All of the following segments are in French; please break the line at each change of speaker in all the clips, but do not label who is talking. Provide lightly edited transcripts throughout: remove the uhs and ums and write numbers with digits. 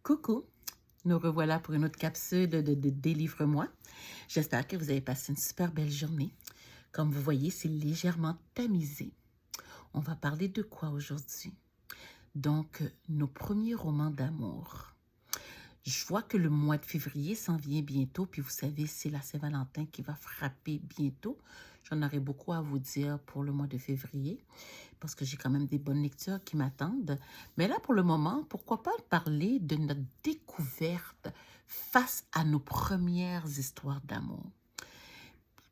Coucou, nous revoilà pour une autre capsule de Délivre-moi. J'espère que vous avez passé une super belle journée. Comme vous voyez, c'est légèrement tamisé. On va parler de quoi aujourd'hui? Donc, nos premiers romans d'amour. Je vois que le mois de février s'en vient bientôt, puis vous savez, c'est la Saint-Valentin qui va frapper bientôt. J'en aurai beaucoup à vous dire pour le mois de février, parce que j'ai quand même des bonnes lectures qui m'attendent. Mais là, pour le moment, pourquoi pas parler de notre découverte face à nos premières histoires d'amour.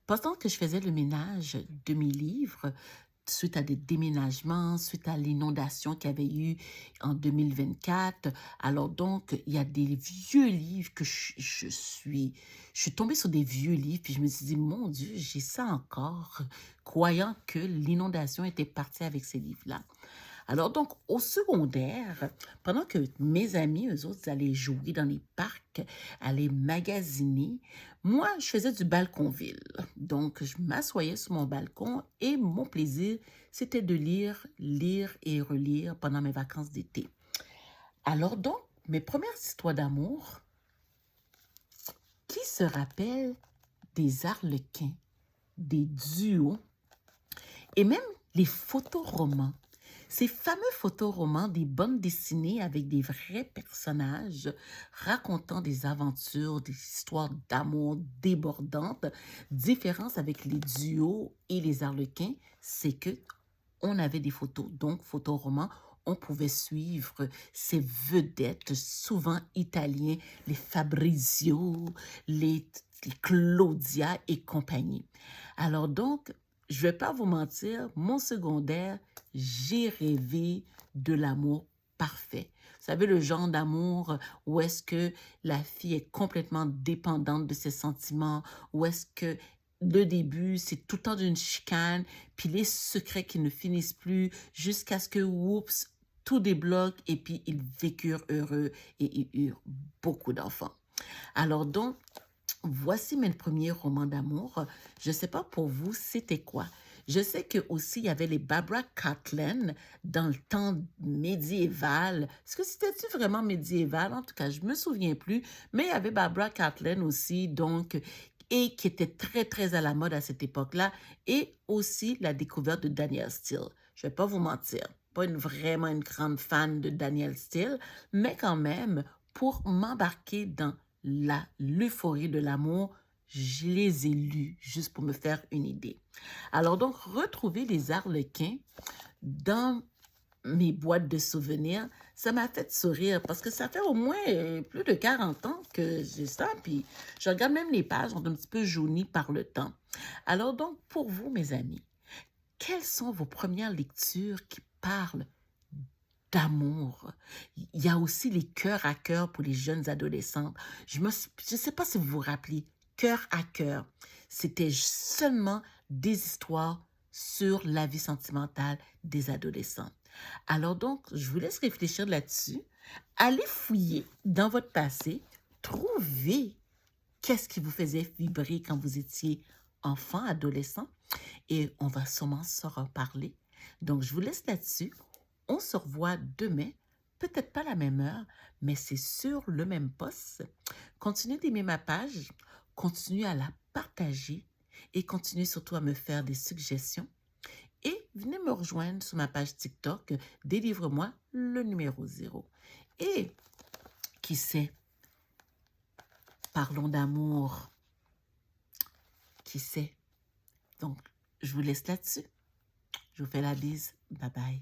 Pendant que je faisais le ménage de mes livres, suite à des déménagements, suite à l'inondation qu'il y avait eu en 2024. Alors donc, il y a des vieux livres que je suis tombée sur des vieux livres, puis je me suis dit, mon Dieu, j'ai ça encore, croyant que l'inondation était partie avec ces livres-là. Alors donc, au secondaire, pendant que mes amis, eux autres, allaient jouer dans les parcs, allaient magasiner, moi, je faisais du balconville. Donc, je m'assoyais sur mon balcon et mon plaisir, c'était de lire, lire et relire pendant mes vacances d'été. Alors donc, mes premières histoires d'amour, qui se rappelle des arlequins, des duos et même les photoromans? Ces fameux photoromans des bandes dessinées avec des vrais personnages racontant des aventures, des histoires d'amour débordantes. Différence avec les duos et les arlequins, c'est que on avait des photos. Donc, photoromans, on pouvait suivre ces vedettes, souvent italiens, les Fabrizio, les Claudia et compagnie. Alors donc, je ne vais pas vous mentir, mon secondaire, j'ai rêvé de l'amour parfait. Vous savez, le genre d'amour où est-ce que la fille est complètement dépendante de ses sentiments, où est-ce que le début, c'est tout le temps d'une chicane, puis les secrets qui ne finissent plus, jusqu'à ce que, oups, tout débloque, et puis ils vécurent heureux et ils eurent beaucoup d'enfants. Alors donc, voici mes premiers romans d'amour. Je ne sais pas pour vous, c'était quoi? Je sais que aussi il y avait les Barbara Cartland dans le temps médiéval. Est-ce que c'était vraiment médiéval? En tout cas, je me souviens plus. Mais il y avait Barbara Cartland aussi, donc, et qui était très, très à la mode à cette époque-là. Et aussi la découverte de Danielle Steele. Je ne vais pas vous mentir. Pas vraiment une grande fan de Danielle Steele, mais quand même, pour m'embarquer dans l'euphorie de l'amour, je les ai lus juste pour me faire une idée. Alors donc, retrouver les arlequins dans mes boîtes de souvenirs, ça m'a fait sourire parce que ça fait au moins plus de 40 ans que j'ai ça. Puis je regarde même les pages, sont un petit peu jaunies par le temps. Alors donc, pour vous, mes amis, quelles sont vos premières lectures qui parlent d'amour? Il y a aussi les cœurs à cœur pour les jeunes adolescentes. Je ne sais pas si vous vous rappelez, cœur à cœur, c'était seulement des histoires sur la vie sentimentale des adolescents. Alors donc, je vous laisse réfléchir là-dessus. Allez fouiller dans votre passé, trouvez qu'est-ce qui vous faisait vibrer quand vous étiez enfant, adolescent, et on va sûrement se reparler. Donc, je vous laisse là-dessus. On se revoit demain, peut-être pas à la même heure, mais c'est sur le même poste. Continuez d'aimer ma page, continuez à la partager et continuez surtout à me faire des suggestions. Et venez me rejoindre sur ma page TikTok, Délivre-moi le numéro 0. Et qui sait, parlons d'amour. Qui sait? Donc, je vous laisse là-dessus. Je vous fais la bise. Bye bye.